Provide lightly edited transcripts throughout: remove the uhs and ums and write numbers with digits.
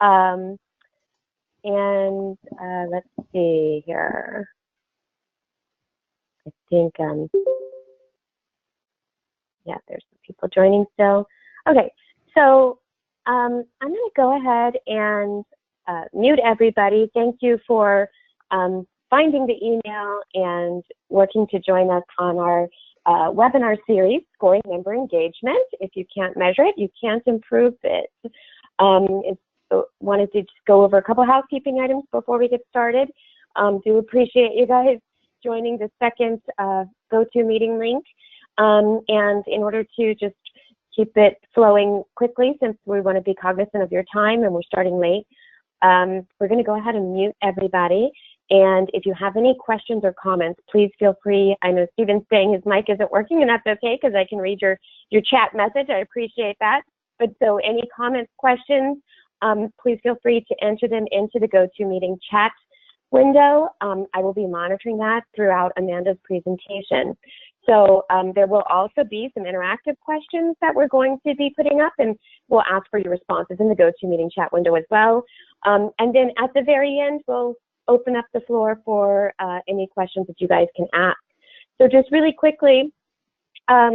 And let's see here. I think, yeah, there's some people joining still. Okay, so I'm going to go ahead and mute everybody. Thank you for finding the email and working to join us on our webinar series, Scoring Member Engagement. If you can't measure it, you can't improve it. Wanted to just go over a couple housekeeping items before we get started. Do appreciate you guys joining the second GoToMeeting link. And in order to just keep it flowing quickly, since we want to be cognizant of your time and we're starting late, we're going to go ahead and mute everybody. And if you have any questions or comments, please feel free. I know Stephen's saying his mic isn't working, and that's okay because I can read your chat message. I appreciate that. But so any comments, questions, please feel free to enter them into the GoToMeeting chat window. I will be monitoring that throughout Amanda's presentation. So there will also be some interactive questions that we're going to be putting up, and we'll ask for your responses in the GoToMeeting chat window as well. And then at the very end, we'll open up the floor for any questions that you guys can ask. So just really quickly, a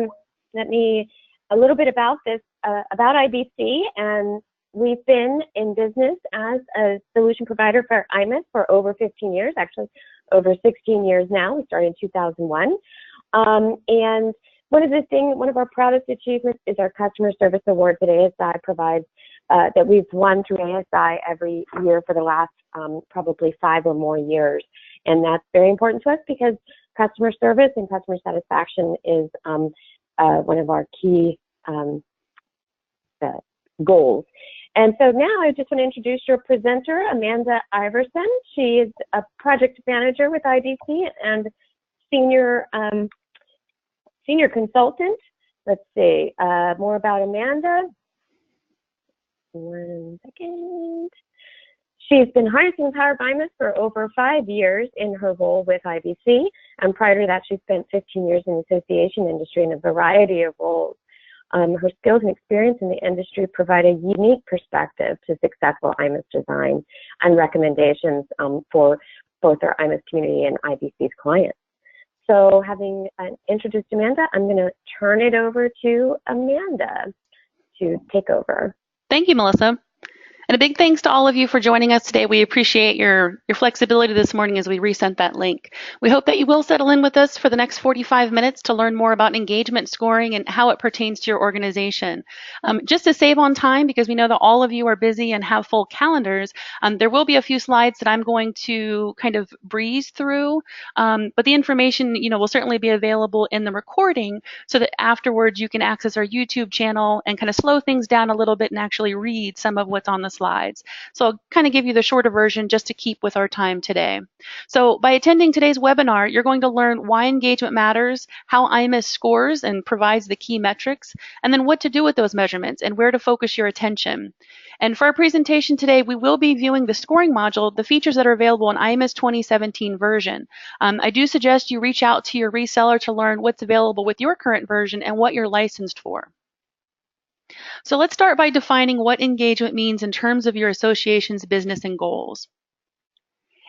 little bit about this, about IBC, and we've been in business as a solution provider for IMS for over 15 years, actually over 16 years now. We started in 2001. And one of our proudest achievements is our customer service awards that ASI provides, that we've won through ASI every year for the last probably 5 or more years. And that's very important to us because customer service and customer satisfaction is one of our key goals. And so now I just want to introduce your presenter, Amanda Iverson. She is a project manager with IBC and senior consultant. Let's see, more about Amanda. 1 second. She's been harnessing the power of IMS for over 5 years in her role with IBC, and prior to that, she spent 15 years in the association industry in a variety of roles. Her skills and experience in the industry provide a unique perspective to successful IMS design and recommendations for both our IMS community and IBC's clients. So having introduced Amanda, I'm going to turn it over to Amanda to take over. Thank you, Melissa. And a big thanks to all of you for joining us today. We appreciate your flexibility this morning as we resent that link. We hope that you will settle in with us for the next 45 minutes to learn more about engagement scoring and how it pertains to your organization. Just to save on time, because we know that all of you are busy and have full calendars, there will be a few slides that I'm going to kind of breeze through, but the information will certainly be available in the recording so that afterwards you can access our YouTube channel and kind of slow things down a little bit and actually read some of what's on the slides. So I'll kind of give you the shorter version just to keep with our time today. So by attending today's webinar, you're going to learn why engagement matters, how IMS scores and provides the key metrics, and then what to do with those measurements and where to focus your attention. And for our presentation today, we will be viewing the scoring module, the features that are available in IMS 2017 version. I do suggest you reach out to your reseller to learn what's available with your current version and what you're licensed for. So let's start by defining what engagement means in terms of your association's business and goals.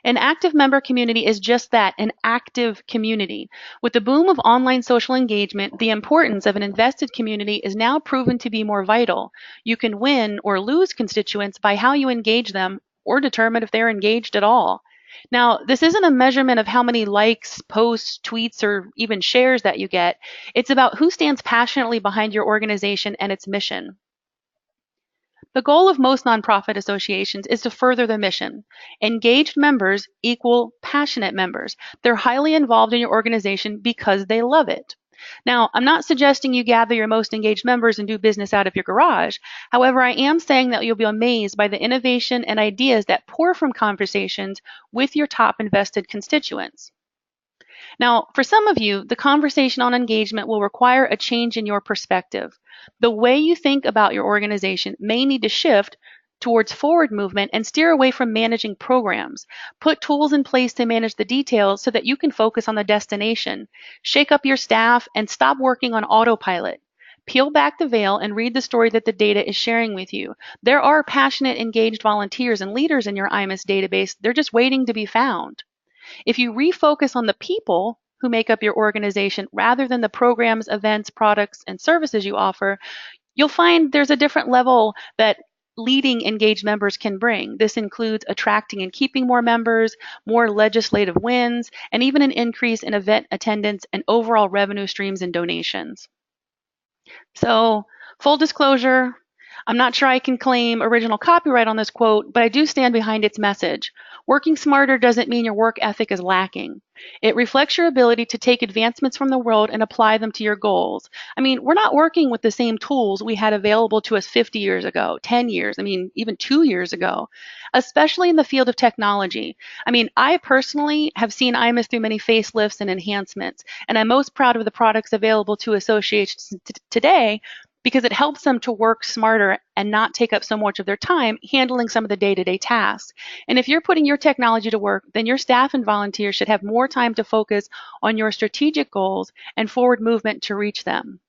An active member community is just that, an active community. With the boom of online social engagement, the importance of an invested community is now proven to be more vital. You can win or lose constituents by how you engage them or determine if they're engaged at all. Now, this isn't a measurement of how many likes, posts, tweets, or even shares that you get. It's about who stands passionately behind your organization and its mission. The goal of most nonprofit associations is to further the mission. Engaged members equal passionate members. They're highly involved in your organization because they love it. Now, I'm not suggesting you gather your most engaged members and do business out of your garage. However, I am saying that you'll be amazed by the innovation and ideas that pour from conversations with your top invested constituents. Now, for some of you, the conversation on engagement will require a change in your perspective. The way you think about your organization may need to shift towards forward movement and steer away from managing programs. Put tools in place to manage the details so that you can focus on the destination. Shake up your staff and stop working on autopilot. Peel back the veil and read the story that the data is sharing with you. There are passionate, engaged volunteers and leaders in your IMS database. They're just waiting to be found. If you refocus on the people who make up your organization rather than the programs, events, products, and services you offer, you'll find there's a different level that leading engaged members can bring. This includes attracting and keeping more members, more legislative wins, and even an increase in event attendance and overall revenue streams and donations. So, full disclosure, I'm not sure I can claim original copyright on this quote, but I do stand behind its message. Working smarter doesn't mean your work ethic is lacking. It reflects your ability to take advancements from the world and apply them to your goals. I mean, we're not working with the same tools we had available to us 50 years ago, 10 years, even 2 years ago, especially in the field of technology. I mean, I personally have seen IMS through many facelifts and enhancements, and I'm most proud of the products available to associations today because it helps them to work smarter and not take up so much of their time handling some of the day-to-day tasks. And if you're putting your technology to work, then your staff and volunteers should have more time to focus on your strategic goals and forward movement to reach them.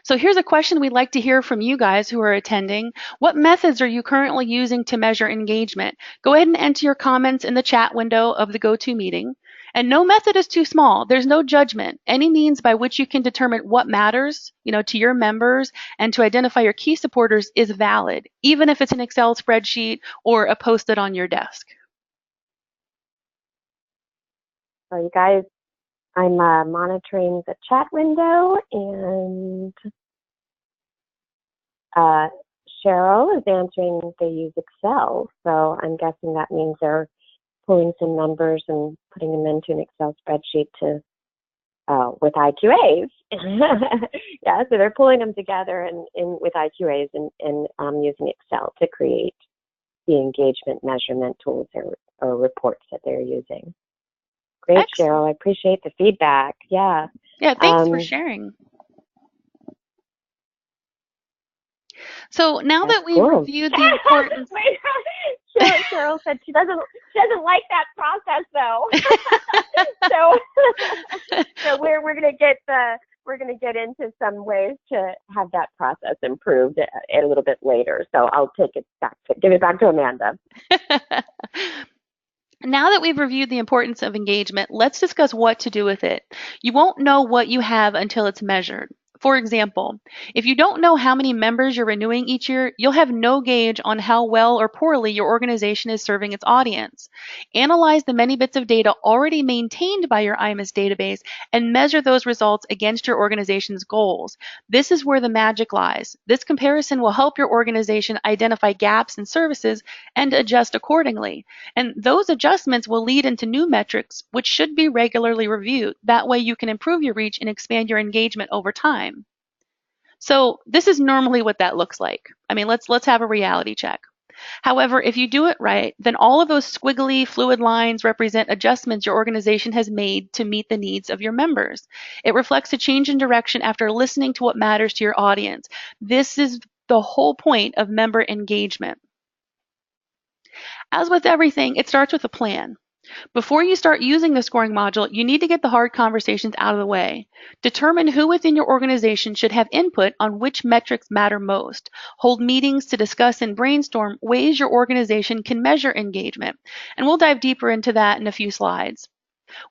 So here's a question we'd like to hear from you guys who are attending. What methods are you currently using to measure engagement? Go ahead and enter your comments in the chat window of the GoToMeeting. And no method is too small. There's no judgment. Any means by which you can determine what matters, to your members and to identify your key supporters is valid, even if it's an Excel spreadsheet or a post-it on your desk. So you guys, I'm monitoring the chat window, and Cheryl is answering they use Excel, so I'm guessing that means they're pulling some numbers and putting them into an Excel spreadsheet with IQAs. Yeah, so they're pulling them together with IQAs and using Excel to create the engagement measurement tools or reports that they're using. Great, excellent. Cheryl. I appreciate the feedback. Yeah. Yeah, thanks for sharing. So now that we've reviewed the importance... Cheryl said she doesn't like that process though. so we're gonna get into some ways to have that process improved a little bit later. So I'll give it back to Amanda. Now that we've reviewed the importance of engagement, let's discuss what to do with it. You won't know what you have until it's measured. For example, if you don't know how many members you're renewing each year, you'll have no gauge on how well or poorly your organization is serving its audience. Analyze the many bits of data already maintained by your IMS database and measure those results against your organization's goals. This is where the magic lies. This comparison will help your organization identify gaps in services and adjust accordingly. And those adjustments will lead into new metrics, which should be regularly reviewed. That way you can improve your reach and expand your engagement over time. So this is normally what that looks like. Let's have a reality check. However, if you do it right, then all of those squiggly, fluid lines represent adjustments your organization has made to meet the needs of your members. It reflects a change in direction after listening to what matters to your audience. This is the whole point of member engagement. As with everything, it starts with a plan. Before you start using the scoring module, you need to get the hard conversations out of the way. Determine who within your organization should have input on which metrics matter most. Hold meetings to discuss and brainstorm ways your organization can measure engagement. And we'll dive deeper into that in a few slides.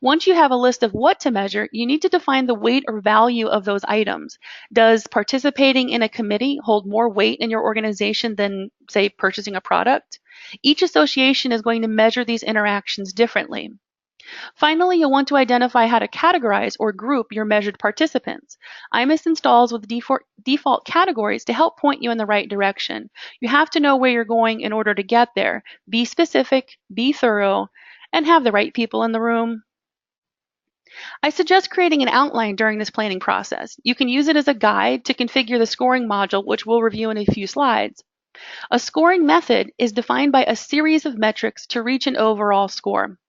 Once you have a list of what to measure, you need to define the weight or value of those items. Does participating in a committee hold more weight in your organization than, say, purchasing a product? Each association is going to measure these interactions differently. Finally, you'll want to identify how to categorize or group your measured participants. IMS installs with default categories to help point you in the right direction. You have to know where you're going in order to get there. Be specific, be thorough, and have the right people in the room. I suggest creating an outline during this planning process. You can use it as a guide to configure the scoring module, which we'll review in a few slides. A scoring method is defined by a series of metrics to reach an overall score.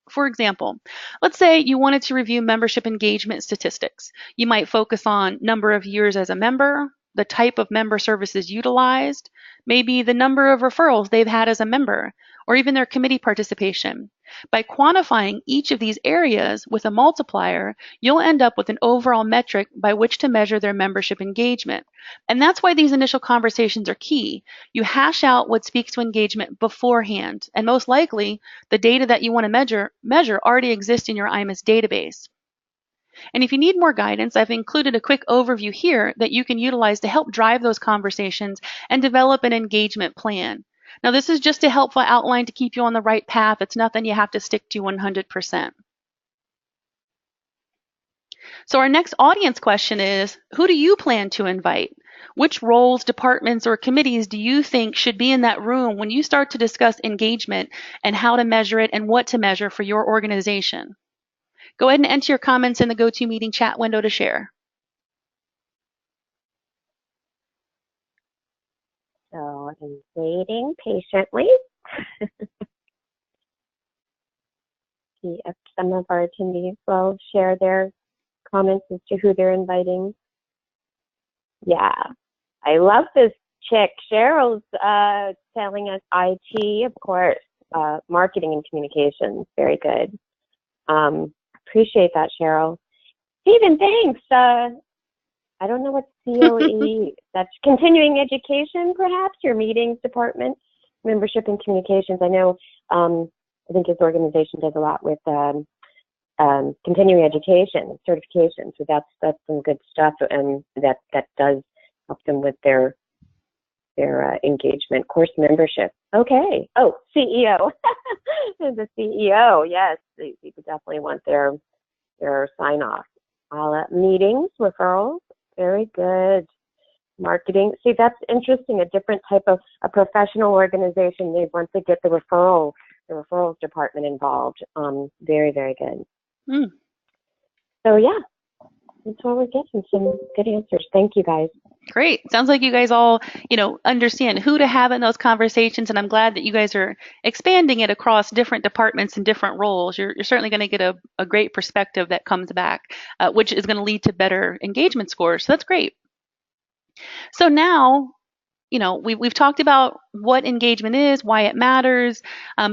For example, let's say you wanted to review membership engagement statistics. You might focus on number of years as a member, the type of member services utilized, maybe the number of referrals they've had as a member, or even their committee participation. By quantifying each of these areas with a multiplier, you'll end up with an overall metric by which to measure their membership engagement. And that's why these initial conversations are key. You hash out what speaks to engagement beforehand, and most likely, the data that you want to measure already exists in your IMS database. And if you need more guidance, I've included a quick overview here that you can utilize to help drive those conversations and develop an engagement plan. Now, this is just a helpful outline to keep you on the right path. It's nothing you have to stick to 100%. So our next audience question is, who do you plan to invite? Which roles, departments, or committees do you think should be in that room when you start to discuss engagement and how to measure it and what to measure for your organization? Go ahead and enter your comments in the GoToMeeting chat window to share. So I'm waiting patiently. See if some of our attendees will share their comments as to who they're inviting. Yeah, I love this chick. Cheryl's telling us IT, of course, marketing and communications. Very good. Appreciate that, Cheryl. Stephen, thanks. I don't know what COE, that's continuing education, perhaps, your meetings department, membership and communications. I know, I think his organization does a lot with continuing education, certification. So that's some good stuff, and that does help them with their engagement, course membership. Okay. Oh, CEO. The CEO, yes. People definitely want their sign off. Meetings, referrals. Very good. Marketing. See, that's interesting. A different type of a professional organization. They want to get the referrals department involved. Very, very good. So yeah, that's why we're getting some good answers. Thank you, guys. Great. Sounds like you guys all, understand who to have in those conversations, and I'm glad that you guys are expanding it across different departments and different roles. You're certainly going to get a great perspective that comes back, which is going to lead to better engagement scores. So that's great. So now, we've talked about what engagement is, why it matters.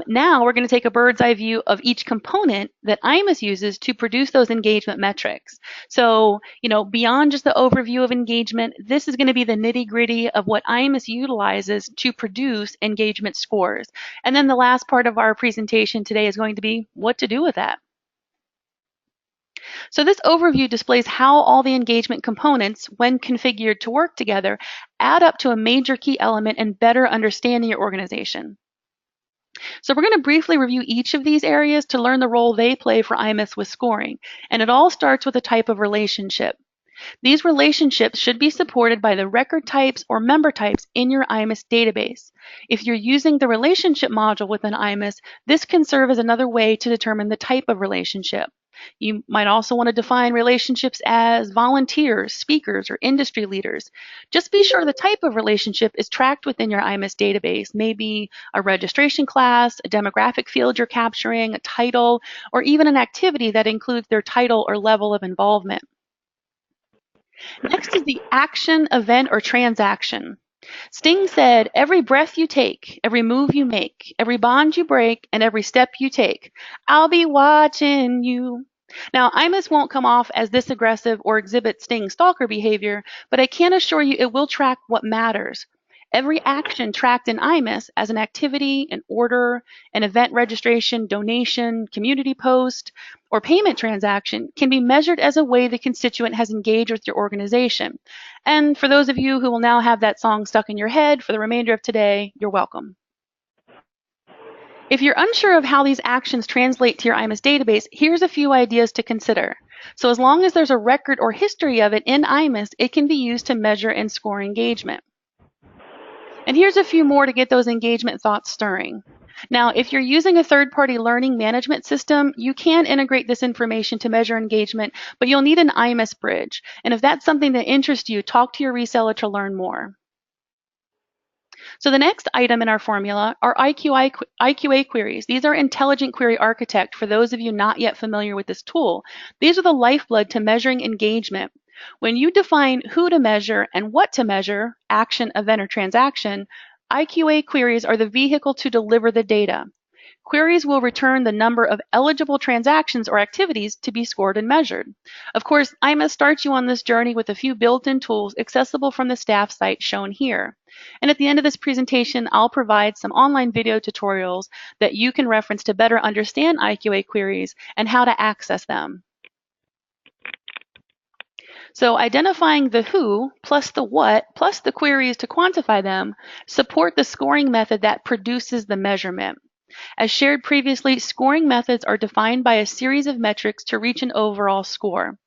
Now we're going to take a bird's eye view of each component that IMS uses to produce those engagement metrics. So, beyond just the overview of engagement, this is going to be the nitty-gritty of what IMS utilizes to produce engagement scores. And then the last part of our presentation today is going to be what to do with that. So this overview displays how all the engagement components, when configured to work together, add up to a major key element in better understanding your organization. So we're going to briefly review each of these areas to learn the role they play for IMS with scoring. And it all starts with a type of relationship. These relationships should be supported by the record types or member types in your IMS database. If you're using the relationship module within IMS, this can serve as another way to determine the type of relationship. You might also want to define relationships as volunteers, speakers, or industry leaders. Just be sure the type of relationship is tracked within your IMS database, maybe a registration class, a demographic field you're capturing, a title, or even an activity that includes their title or level of involvement. Next is the action, event, or transaction. Sting said, every breath you take, every move you make, every bond you break, and every step you take, I'll be watching you. Now, IMS won't come off as this aggressive or exhibit Sting stalker behavior, but I can assure you it will track what matters. Every action tracked in IMS as an activity, an order, an event registration, donation, community post, or payment transaction can be measured as a way the constituent has engaged with your organization. And for those of you who will now have that song stuck in your head for the remainder of today, you're welcome. If you're unsure of how these actions translate to your IMS database, here's a few ideas to consider. So as long as there's a record or history of it in IMS, it can be used to measure and score engagement. And here's a few more to get those engagement thoughts stirring. Now, if you're using a third-party learning management system, you can integrate this information to measure engagement, but you'll need an IMS Bridge. And if that's something that interests you, talk to your reseller to learn more. So the next item in our formula are IQA queries. These are Intelligent Query Architect for those of you not yet familiar with this tool. These are the lifeblood to measuring engagement. When you define who to measure and what to measure, action, event, or transaction, IQA queries are the vehicle to deliver the data. Queries will return the number of eligible transactions or activities to be scored and measured. Of course, IMS starts you on this journey with a few built-in tools accessible from the staff site shown here. And at the end of this presentation, I'll provide some online video tutorials that you can reference to better understand IQA queries and how to access them. So identifying the who plus the what plus the queries to quantify them support the scoring method that produces the measurement. As shared previously, scoring methods are defined by a series of metrics to reach an overall score.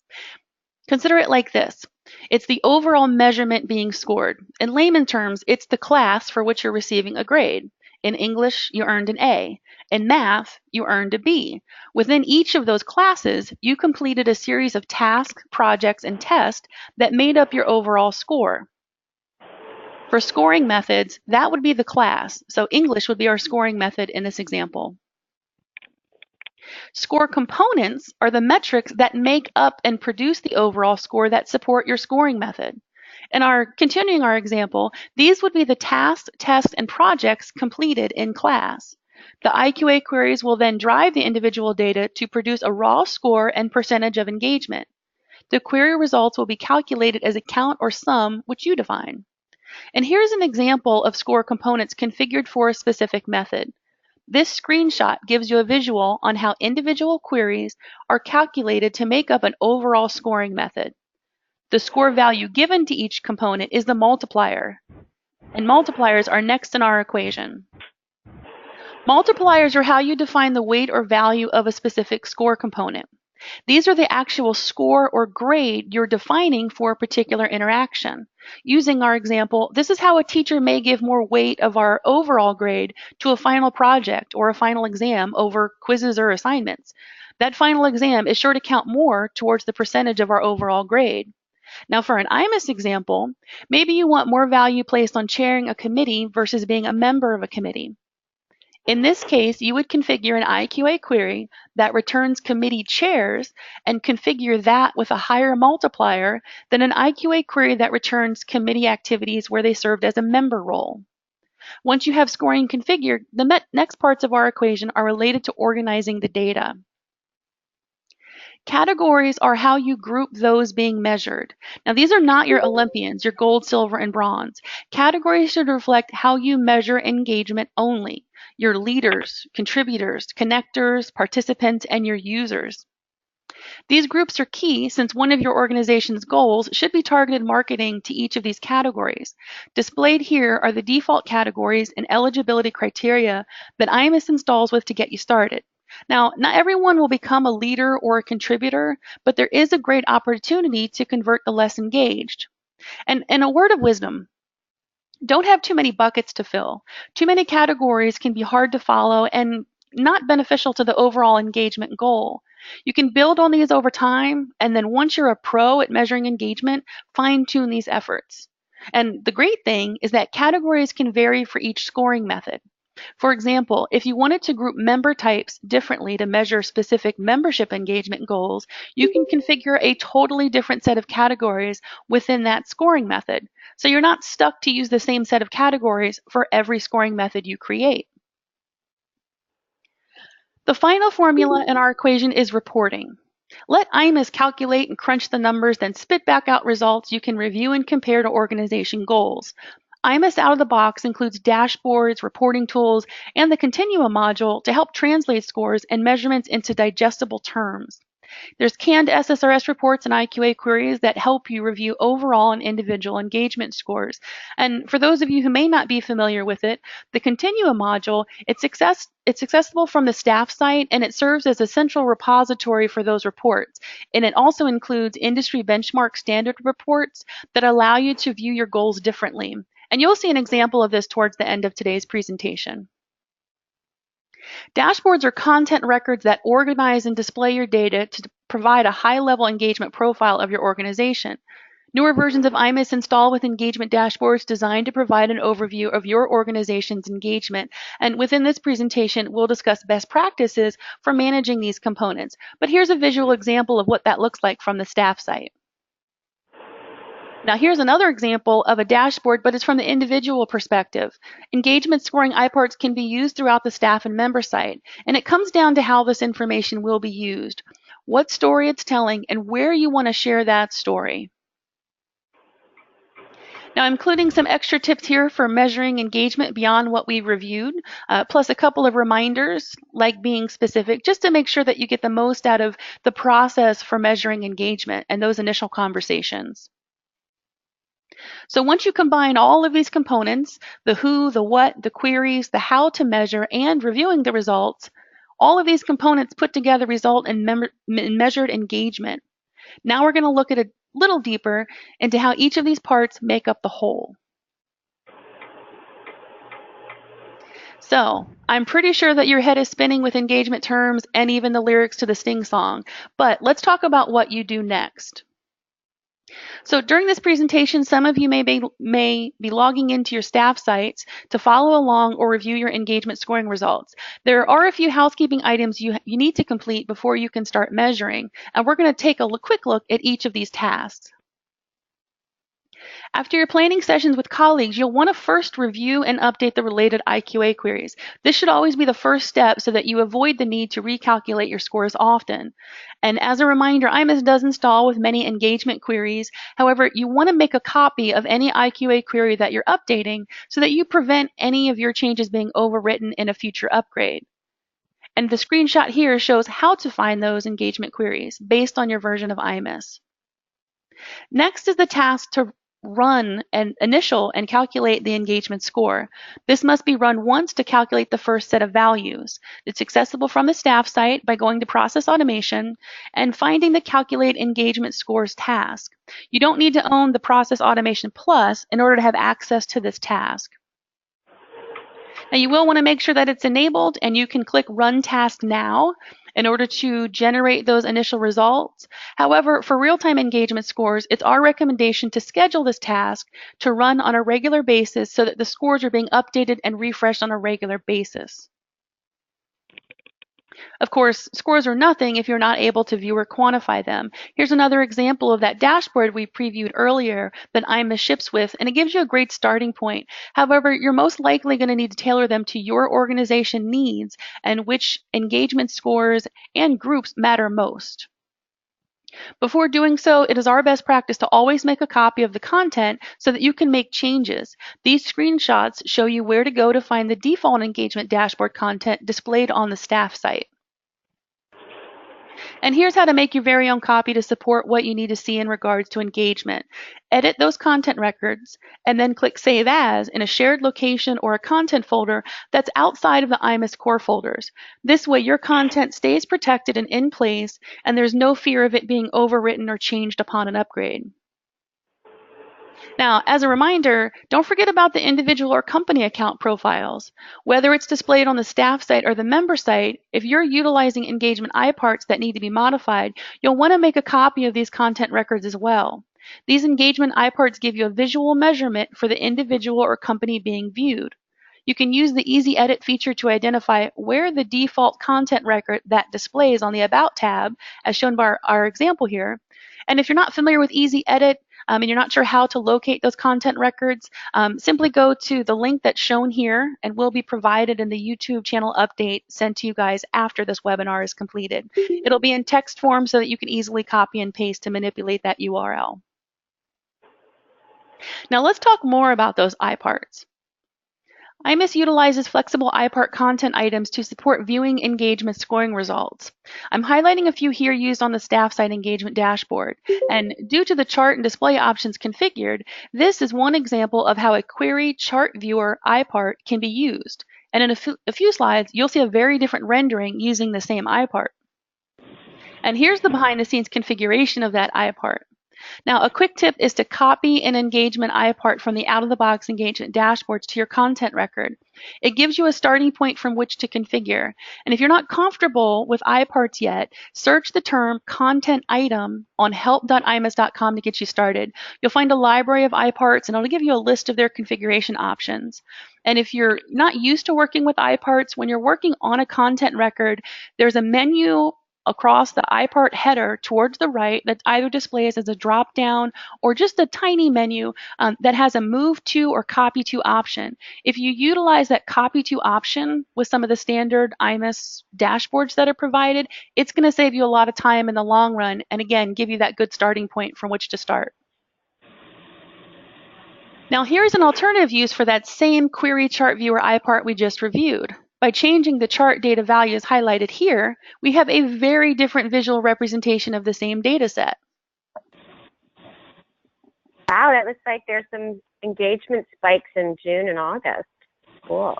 Consider it like this. It's the overall measurement being scored. In layman terms, it's the class for which you're receiving a grade. In English, you earned an A. In math, you earned a B. Within each of those classes, you completed a series of tasks, projects, and tests that made up your overall score. For scoring methods, that would be the class. So English would be our scoring method in this example. Score components are the metrics that make up and produce the overall score that support your scoring method. Continuing our example, these would be the tasks, tests, and projects completed in class. The IQA queries will then drive the individual data to produce a raw score and percentage of engagement. The query results will be calculated as a count or sum, which you define. And here's an example of score components configured for a specific method. This screenshot gives you a visual on how individual queries are calculated to make up an overall scoring method. The score value given to each component is the multiplier, and multipliers are next in our equation. Multipliers are how you define the weight or value of a specific score component. These are the actual score or grade you're defining for a particular interaction. Using our example, this is how a teacher may give more weight of our overall grade to a final project or a final exam over quizzes or assignments. That final exam is sure to count more towards the percentage of our overall grade. Now for an IMS example, maybe you want more value placed on chairing a committee versus being a member of a committee. In this case, you would configure an IQA query that returns committee chairs and configure that with a higher multiplier than an IQA query that returns committee activities where they served as a member role. Once you have scoring configured, the next parts of our equation are related to organizing the data. Categories are how you group those being measured. Now, these are not your Olympians, your gold, silver, and bronze. Categories should reflect how you measure engagement only. Your leaders, contributors, connectors, participants, and your users. These groups are key since one of your organization's goals should be targeted marketing to each of these categories. Displayed here are the default categories and eligibility criteria that IMS installs with to get you started. Now, not everyone will become a leader or a contributor, but there is a great opportunity to convert the less engaged. And a word of wisdom, don't have too many buckets to fill. Too many categories can be hard to follow and not beneficial to the overall engagement goal. You can build on these over time, and then once you're a pro at measuring engagement, fine-tune these efforts. And the great thing is that categories can vary for each scoring method. For example, if you wanted to group member types differently to measure specific membership engagement goals, you can configure a totally different set of categories within that scoring method. So you're not stuck to use the same set of categories for every scoring method you create. The final formula in our equation is reporting. Let IMS calculate and crunch the numbers, then spit back out results you can review and compare to organization goals. IMS out of the box includes dashboards, reporting tools, and the Continuum module to help translate scores and measurements into digestible terms. There's canned SSRS reports and IQA queries that help you review overall and individual engagement scores. And for those of you who may not be familiar with it, the Continuum module, it's accessible from the staff site, and it serves as a central repository for those reports. And it also includes industry benchmark standard reports that allow you to view your goals differently. And you'll see an example of this towards the end of today's presentation. Dashboards are content records that organize and display your data to provide a high-level engagement profile of your organization. Newer versions of IMS install with engagement dashboards designed to provide an overview of your organization's engagement. And within this presentation, we'll discuss best practices for managing these components. But here's a visual example of what that looks like from the staff site. Now here's another example of a dashboard, but it's from the individual perspective. Engagement scoring iParts can be used throughout the staff and member site, and it comes down to how this information will be used, what story it's telling, and where you want to share that story. Now, I'm including some extra tips here for measuring engagement beyond what we reviewed, plus a couple of reminders, like being specific, just to make sure that you get the most out of the process for measuring engagement and those initial conversations. So once you combine all of these components, the who, the what, the queries, the how to measure, and reviewing the results, all of these components put together result in measured engagement. Now we're going to look at a little deeper into how each of these parts make up the whole. So I'm pretty sure that your head is spinning with engagement terms and even the lyrics to the Sting song, but let's talk about what you do next. So during this presentation, some of you may be logging into your staff sites to follow along or review your engagement scoring results. There are a few housekeeping items you need to complete before you can start measuring, and we're going to take a quick look at each of these tasks. After your planning sessions with colleagues, you'll want to first review and update the related IQA queries. This should always be the first step so that you avoid the need to recalculate your scores often. And as a reminder, IMS does install with many engagement queries. However, you want to make a copy of any IQA query that you're updating so that you prevent any of your changes being overwritten in a future upgrade. And the screenshot here shows how to find those engagement queries based on your version of IMS. Next is the task to run and initial and calculate the engagement score. This must be run once to calculate the first set of values. It's accessible from the staff site by going to Process Automation and finding the Calculate Engagement Scores task. You don't need to own the Process Automation Plus in order to have access to this task. Now you will want to make sure that it's enabled, and you can click Run Task Now in order to generate those initial results. However, for real-time engagement scores, it's our recommendation to schedule this task to run on a regular basis so that the scores are being updated and refreshed on a regular basis. Of course, scores are nothing if you're not able to view or quantify them. Here's another example of that dashboard we previewed earlier that IMS ships with, and it gives you a great starting point. However, you're most likely going to need to tailor them to your organization needs and which engagement scores and groups matter most. Before doing so, it is our best practice to always make a copy of the content so that you can make changes. These screenshots show you where to go to find the default engagement dashboard content displayed on the staff site. And here's how to make your very own copy to support what you need to see in regards to engagement. Edit those content records and then click Save As in a shared location or a content folder that's outside of the IMS core folders. This way your content stays protected and in place, and there's no fear of it being overwritten or changed upon an upgrade. Now, as a reminder, don't forget about the individual or company account profiles. Whether it's displayed on the staff site or the member site, if you're utilizing engagement iParts that need to be modified, you'll want to make a copy of these content records as well. These engagement iParts give you a visual measurement for the individual or company being viewed. You can use the Easy Edit feature to identify where the default content record that displays on the About tab, as shown by our example here. And if you're not familiar with Easy Edit, and you're not sure how to locate those content records, simply go to the link that's shown here and will be provided in the YouTube channel update sent to you guys after this webinar is completed. It'll be in text form so that you can easily copy and paste to manipulate that URL. Now let's talk more about those iParts. IMS utilizes flexible iPart content items to support viewing engagement scoring results. I'm highlighting a few here used on the staff site engagement dashboard. And due to the chart and display options configured, this is one example of how a query chart viewer iPart can be used. And in a few slides, you'll see a very different rendering using the same iPart. And here's the behind the scenes configuration of that iPart. Now, a quick tip is to copy an engagement iPart from the out-of-the-box engagement dashboards to your content record. It gives you a starting point from which to configure. And if you're not comfortable with iParts yet, search the term content item on help.ims.com to get you started. You'll find a library of iParts, and it'll give you a list of their configuration options. And if you're not used to working with iParts, when you're working on a content record, there's a menu across the iPart header towards the right that either displays as a drop down or just a tiny menu that has a move to or copy to option. If you utilize that copy to option with some of the standard IMS dashboards that are provided, it's going to save you a lot of time in the long run and again, give you that good starting point from which to start. Now here's an alternative use for that same query chart viewer iPart we just reviewed. By changing the chart data values highlighted here, we have a very different visual representation of the same data set. Wow, that looks like there's some engagement spikes in June and August. Cool.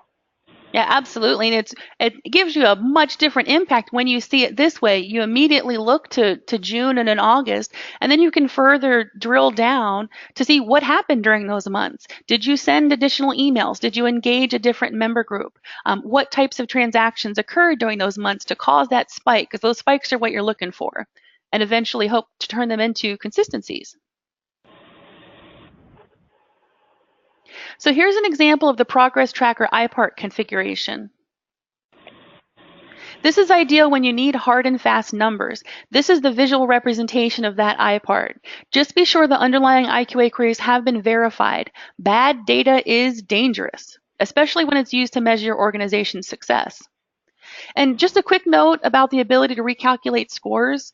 Yeah, absolutely. And it gives you a much different impact when you see it this way. You immediately look to June and in August, and then you can further drill down to see what happened during those months. Did you send additional emails? Did you engage a different member group? What types of transactions occurred during those months to cause that spike? Because those spikes are what you're looking for, and eventually hope to turn them into consistencies. So here's an example of the Progress Tracker iPart configuration. This is ideal when you need hard and fast numbers. This is the visual representation of that iPart. Just be sure the underlying IQA queries have been verified. Bad data is dangerous, especially when it's used to measure your organization's success. And just a quick note about the ability to recalculate scores.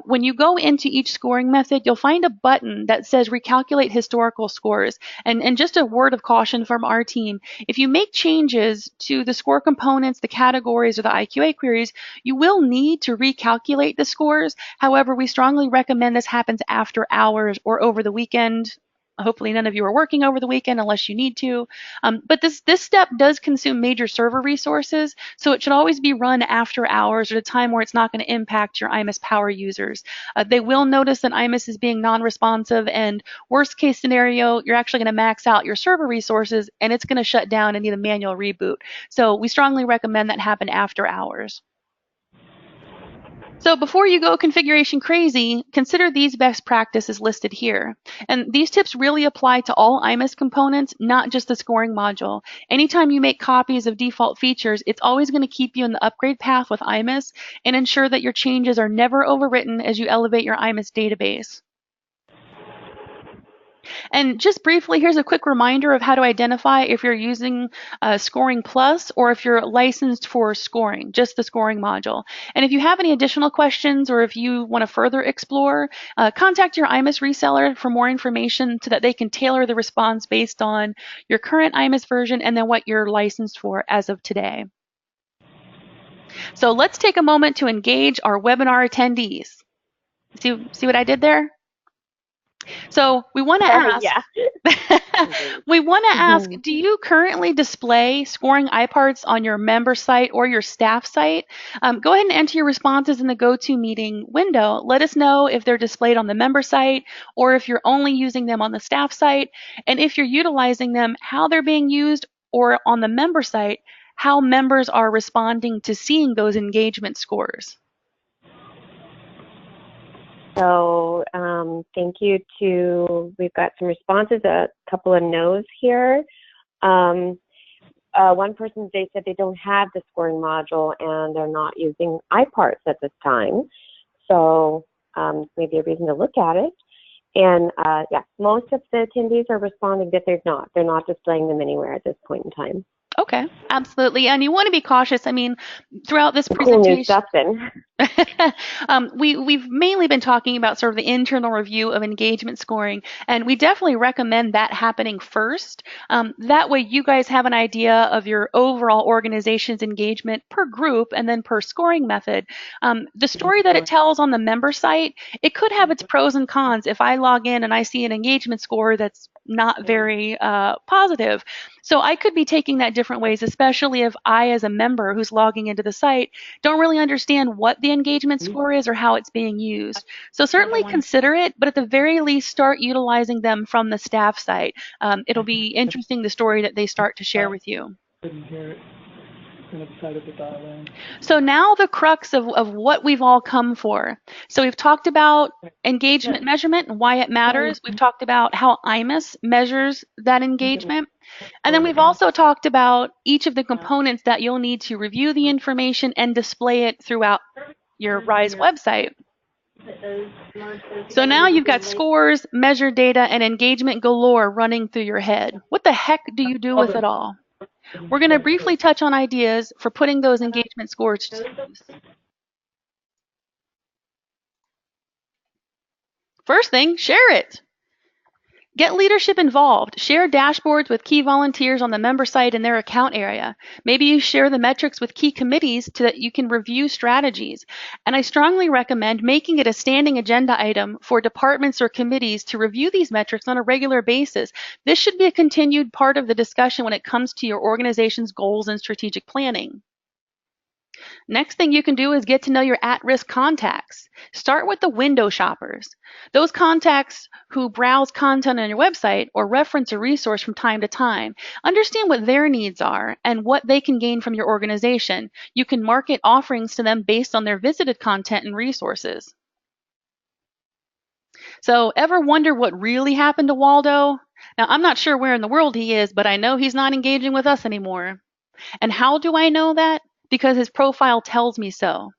When you go into each scoring method, you'll find a button that says recalculate historical scores. And just a word of caution from our team, if you make changes to the score components, the categories, or the IQA queries, you will need to recalculate the scores. However, we strongly recommend this happens after hours or over the weekend. Hopefully none of you are working over the weekend unless you need to. But this step does consume major server resources, so it should always be run after hours or at a time where it's not going to impact your IMS power users. They will notice that IMS is being non-responsive, and worst case scenario, you're actually going to max out your server resources and it's going to shut down and need a manual reboot. So we strongly recommend that happen after hours. So before you go configuration crazy, consider these best practices listed here. And these tips really apply to all IMS components, not just the scoring module. Anytime you make copies of default features, it's always going to keep you in the upgrade path with IMS and ensure that your changes are never overwritten as you elevate your IMS database. And just briefly, here's a quick reminder of how to identify if you're using Scoring Plus or if you're licensed for scoring, just the scoring module. And if you have any additional questions or if you want to further explore, contact your IMS reseller for more information so that they can tailor the response based on your current IMS version and then what you're licensed for as of today. So let's take a moment to engage our webinar attendees. See what I did there? So we want to ask, we want to ask, do you currently display scoring iParts on your member site or your staff site? Go ahead and enter your responses in the GoToMeeting window. Let us know if they're displayed on the member site or if you're only using them on the staff site. And if you're utilizing them, how they're being used, or on the member site, how members are responding to seeing those engagement scores. So thank you we've got some responses, a couple of no's here. One person, they said they don't have the scoring module and they're not using iParts at this time. So maybe a reason to look at it. And yeah, most of the attendees are responding that they're not displaying them anywhere at this point in time. Okay, absolutely. And you want to be cautious. I mean, throughout this Cool presentation, new stuff then. we've mainly been talking about sort of the internal review of engagement scoring, and we definitely recommend that happening first. That way you guys have an idea of your overall organization's engagement per group and then per scoring method. The story that it tells on the member site, it could have its pros and cons. If I log in and I see an engagement score that's not very positive. So I could be taking that different ways, especially if I, as a member who's logging into the site, don't really understand what the engagement score is or how it's being used. So certainly consider it, but at the very least, start utilizing them from the staff site. It'll be interesting, the story that they start to share with you. So now the crux of what we've all come for. So we've talked about engagement measurement and why it matters. We've talked about how IMS measures that engagement. And then we've also talked about each of the components that you'll need to review the information and display it throughout your RISE website. So now you've got scores, measure data, and engagement galore running through your head. What the heck do you do with it all? We're going to briefly touch on ideas for putting those engagement scores to use. First thing, share it. Get leadership involved. Share dashboards with key volunteers on the member site in their account area. Maybe you share the metrics with key committees so that you can review strategies. And I strongly recommend making it a standing agenda item for departments or committees to review these metrics on a regular basis. This should be a continued part of the discussion when it comes to your organization's goals and strategic planning. Next thing you can do is get to know your at-risk contacts. Start with the window shoppers. Those contacts who browse content on your website or reference a resource from time to time. Understand what their needs are and what they can gain from your organization. You can market offerings to them based on their visited content and resources. So, ever wonder what really happened to Waldo? Now, I'm not sure where in the world he is, but I know he's not engaging with us anymore. And how do I know that? Because his profile tells me so.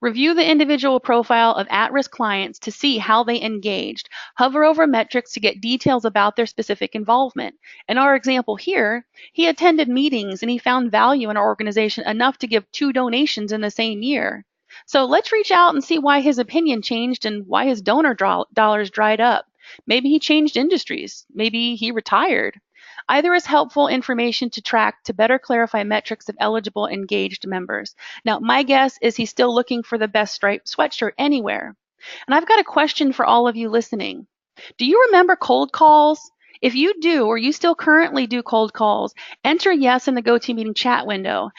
Review the individual profile of at-risk clients to see how they engaged. Hover over metrics to get details about their specific involvement. In our example here, he attended meetings and he found value in our organization enough to give 2 donations in the same year. So let's reach out and see why his opinion changed and why his donor dollars dried up. Maybe he changed industries. Maybe he retired. Either is helpful information to track to better clarify metrics of eligible engaged members. Now, my guess is he's still looking for the best striped sweatshirt anywhere. And I've got a question for all of you listening. Do you remember cold calls? If you do, or you still currently do cold calls, enter yes in the GoToMeeting chat window.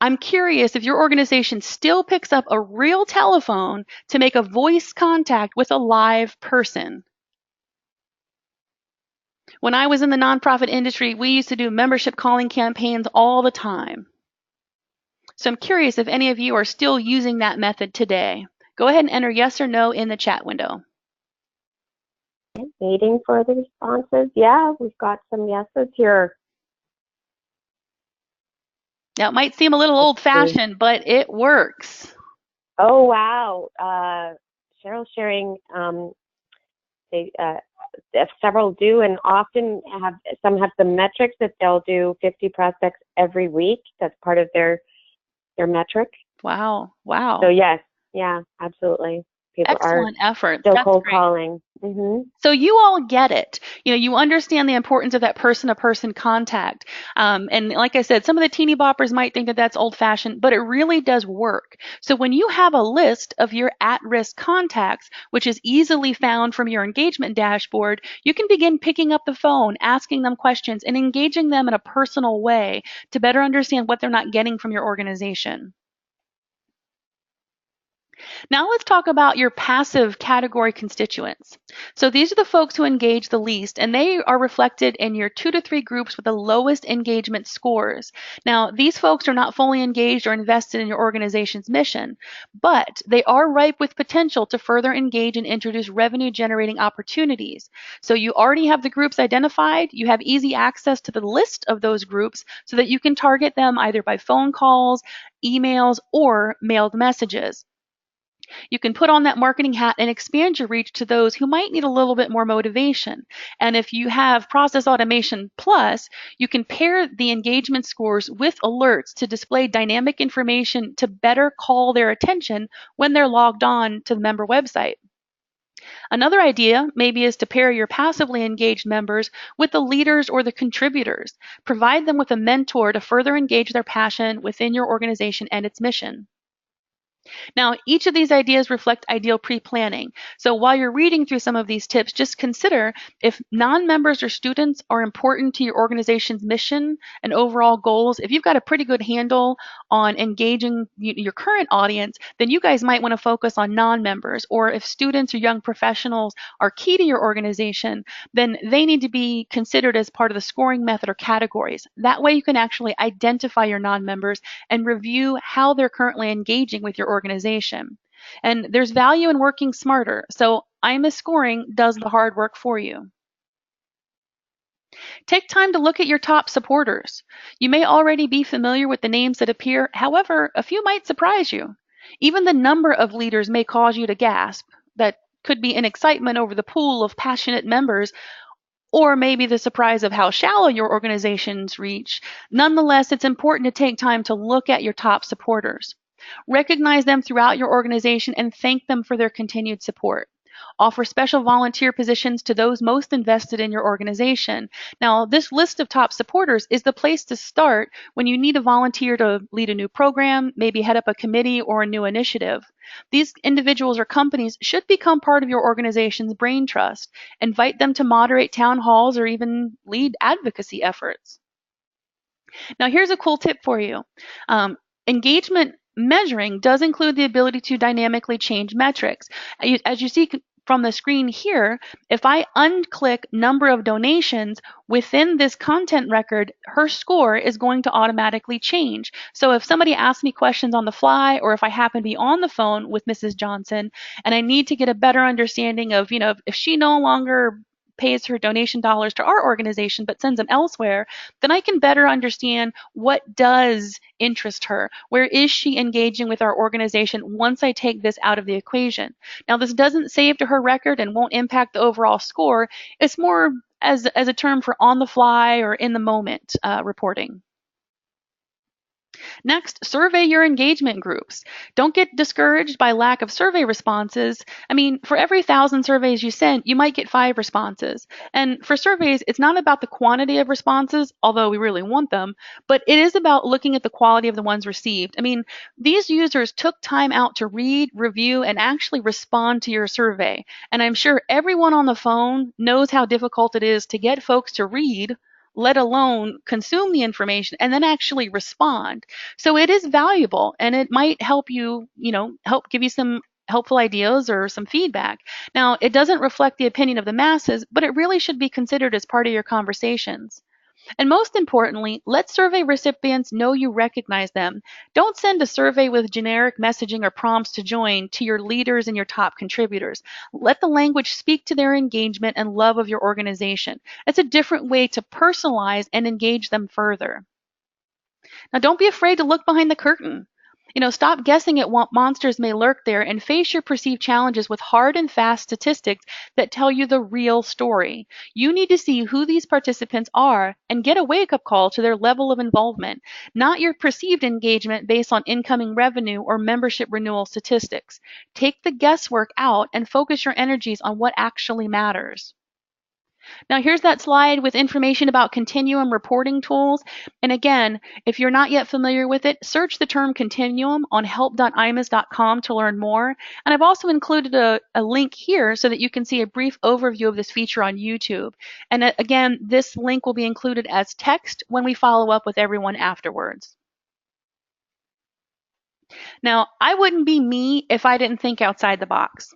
I'm curious if your organization still picks up a real telephone to make a voice contact with a live person. When I was in the nonprofit industry, we used to do membership calling campaigns all the time. So I'm curious if any of you are still using that method today. Go ahead and enter yes or no in the chat window. Waiting for the responses. Yeah, we've got some yeses here. Now, it might seem a little old-fashioned, but it works. Oh, wow. Cheryl's sharing several do and often some have the metrics that they'll do 50 prospects every week. That's part of their metric. Wow. Wow. So yes, yeah, absolutely. People Excellent effort. Still That's cold great. calling. Mm-hmm. So you all get it. You understand the importance of that person-to-person contact. And like I said, some of the teeny boppers might think that that's old-fashioned, but it really does work. So when you have a list of your at-risk contacts, which is easily found from your engagement dashboard, you can begin picking up the phone, asking them questions, and engaging them in a personal way to better understand what they're not getting from your organization. Now let's talk about your passive category constituents. So these are the folks who engage the least, and they are reflected in your 2 to 3 groups with the lowest engagement scores. Now, these folks are not fully engaged or invested in your organization's mission, but they are ripe with potential to further engage and introduce revenue-generating opportunities. So you already have the groups identified. You have easy access to the list of those groups so that you can target them either by phone calls, emails, or mailed messages. You can put on that marketing hat and expand your reach to those who might need a little bit more motivation. And if you have Process Automation Plus, you can pair the engagement scores with alerts to display dynamic information to better call their attention when they're logged on to the member website. Another idea maybe is to pair your passively engaged members with the leaders or the contributors. Provide them with a mentor to further engage their passion within your organization and its mission. Now, each of these ideas reflect ideal pre-planning. So while you're reading through some of these tips, just consider if non-members or students are important to your organization's mission and overall goals. If you've got a pretty good handle on engaging your current audience, then you guys might want to focus on non-members. Or if students or young professionals are key to your organization, then they need to be considered as part of the scoring method or categories. That way you can actually identify your non-members and review how they're currently engaging with your organization. And there's value in working smarter, so IMS scoring does the hard work for you. Take time to look at your top supporters. You may already be familiar with the names that appear, however, a few might surprise you. Even the number of leaders may cause you to gasp. That could be an excitement over the pool of passionate members, or maybe the surprise of how shallow your organization's reach. Nonetheless, it's important to take time to look at your top supporters. Recognize them throughout your organization and thank them for their continued support. Offer special volunteer positions to those most invested in your organization. Now, this list of top supporters is the place to start when you need a volunteer to lead a new program, maybe head up a committee or a new initiative. These individuals or companies should become part of your organization's brain trust. Invite them to moderate town halls or even lead advocacy efforts. Now, here's a cool tip for you. Engagement measuring does include the ability to dynamically change metrics. As you see from the screen here, if I unclick number of donations within this content record, her score is going to automatically change. So if somebody asks me questions on the fly, or if I happen to be on the phone with Mrs. Johnson and I need to get a better understanding of, if she no longer pays her donation dollars to our organization but sends them elsewhere, then I can better understand what does interest her. Where is she engaging with our organization once I take this out of the equation? Now, this doesn't save to her record and won't impact the overall score. It's more as a term for on the fly or in the moment reporting. Next, survey your engagement groups. Don't get discouraged by lack of survey responses. I mean, for every 1,000 surveys you send, you might get 5 responses. And for surveys, it's not about the quantity of responses, although we really want them, but it is about looking at the quality of the ones received. I mean, these users took time out to read, review, and actually respond to your survey. And I'm sure everyone on the phone knows how difficult it is to get folks to read, let alone consume the information and then actually respond. So it is valuable, and it might help you, help give you some helpful ideas or some feedback. Now, it doesn't reflect the opinion of the masses, but it really should be considered as part of your conversations. And most importantly, let survey recipients know you recognize them. Don't send a survey with generic messaging or prompts to join to your leaders and your top contributors. Let the language speak to their engagement and love of your organization. It's a different way to personalize and engage them further. Now, don't be afraid to look behind the curtain. Stop guessing at what monsters may lurk there and face your perceived challenges with hard and fast statistics that tell you the real story. You need to see who these participants are and get a wake-up call to their level of involvement, not your perceived engagement based on incoming revenue or membership renewal statistics. Take the guesswork out and focus your energies on what actually matters. Now, here's that slide with information about Continuum reporting tools. And again, if you're not yet familiar with it, search the term Continuum on help.ims.com to learn more. And I've also included a link here so that you can see a brief overview of this feature on YouTube. And again, this link will be included as text when we follow up with everyone afterwards. Now, I wouldn't be me if I didn't think outside the box.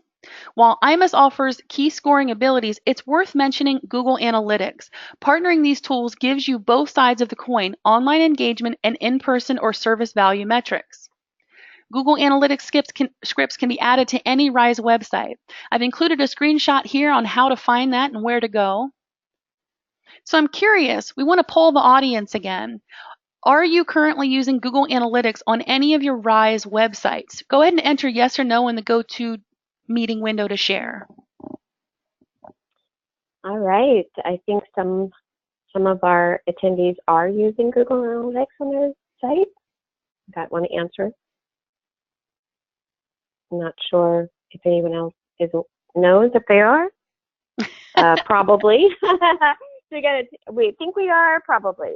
While IMS offers key scoring abilities, it's worth mentioning Google Analytics. Partnering these tools gives you both sides of the coin, online engagement and in-person or service value metrics. Google Analytics scripts can be added to any RISE website. I've included a screenshot here on how to find that and where to go. So I'm curious, we want to poll the audience again. Are you currently using Google Analytics on any of your RISE websites? Go ahead and enter yes or no in the go-to meeting window to share. All right. I think some of our attendees are using Google Analytics on their site. Got one answer. I'm not sure if anyone else knows if they are. Probably. We think we are, probably.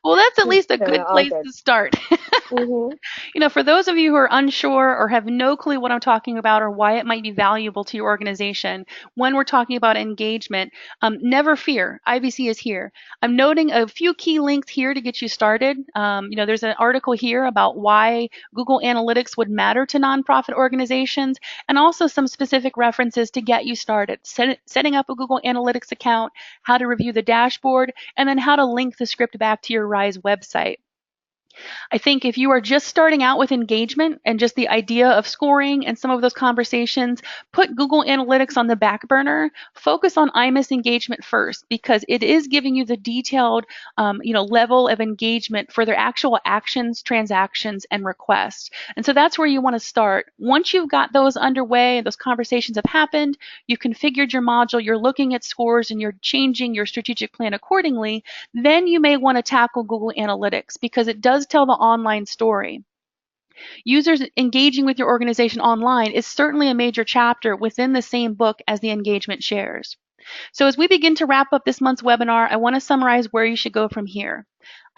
Well, that's at least a good place to start. Mm-hmm. For those of you who are unsure or have no clue what I'm talking about or why it might be valuable to your organization, when we're talking about engagement, never fear. IBC is here. I'm noting a few key links here to get you started. There's an article here about why Google Analytics would matter to nonprofit organizations, and also some specific references to get you started. Setting up a Google Analytics account, how to review the dashboard, and then how to link the script back to your RISE website. I think if you are just starting out with engagement and just the idea of scoring and some of those conversations, put Google Analytics on the back burner. Focus on IMS engagement first, because it is giving you the detailed level of engagement for their actual actions, transactions, and requests. And so that's where you want to start. Once you've got those underway and those conversations have happened, you've configured your module, you're looking at scores, and you're changing your strategic plan accordingly, then you may want to tackle Google Analytics, because it does tell the online story. Users engaging with your organization online is certainly a major chapter within the same book as the engagement shares. So as we begin to wrap up this month's webinar, I want to summarize where you should go from here.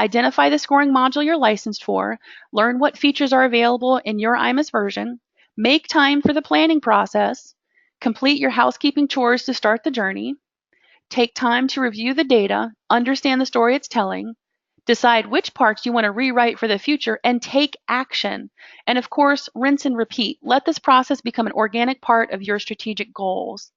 Identify the scoring module you're licensed for, learn what features are available in your IMS version, make time for the planning process, complete your housekeeping chores to start the journey, take time to review the data, understand the story it's telling, decide which parts you want to rewrite for the future, and take action. And of course, rinse and repeat. Let this process become an organic part of your strategic goals.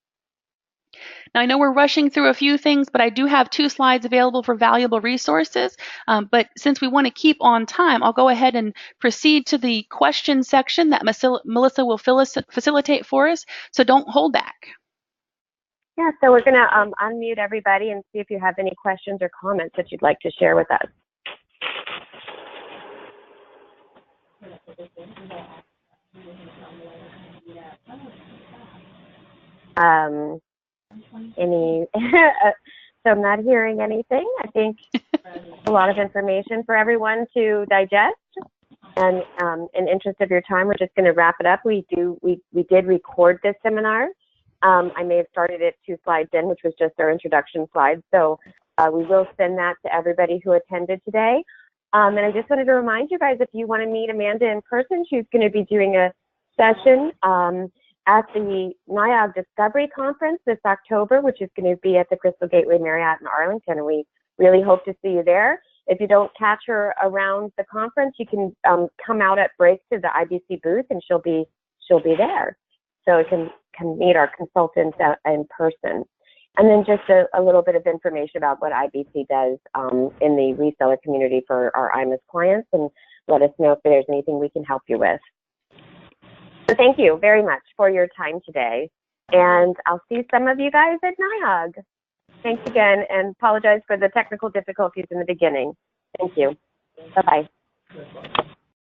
Now, I know we're rushing through a few things, but I do have 2 slides available for valuable resources. But since we want to keep on time, I'll go ahead and proceed to the question section that Melissa will facilitate for us. So don't hold back. Yeah, so we're going to unmute everybody and see if you have any questions or comments that you'd like to share with us. So I'm not hearing anything. I think a lot of information for everyone to digest. And in interest of your time, we're just going to wrap it up. We did record this seminar. I may have started it 2 slides in, which was just our introduction slide. So we will send that to everybody who attended today. And I just wanted to remind you guys, if you want to meet Amanda in person, she's going to be doing a session at the NIAG Discovery Conference this October, which is going to be at the Crystal Gateway Marriott in Arlington. And we really hope to see you there. If you don't catch her around the conference, you can come out at break to the IBC booth, and she'll be there. So you can meet our consultants in person. And then just a little bit of information about what IBC does in the reseller community for our IMS clients, and let us know if there's anything we can help you with. So thank you very much for your time today. And I'll see some of you guys at NIAG. Thanks again, and apologize for the technical difficulties in the beginning. Thank you. Bye-bye.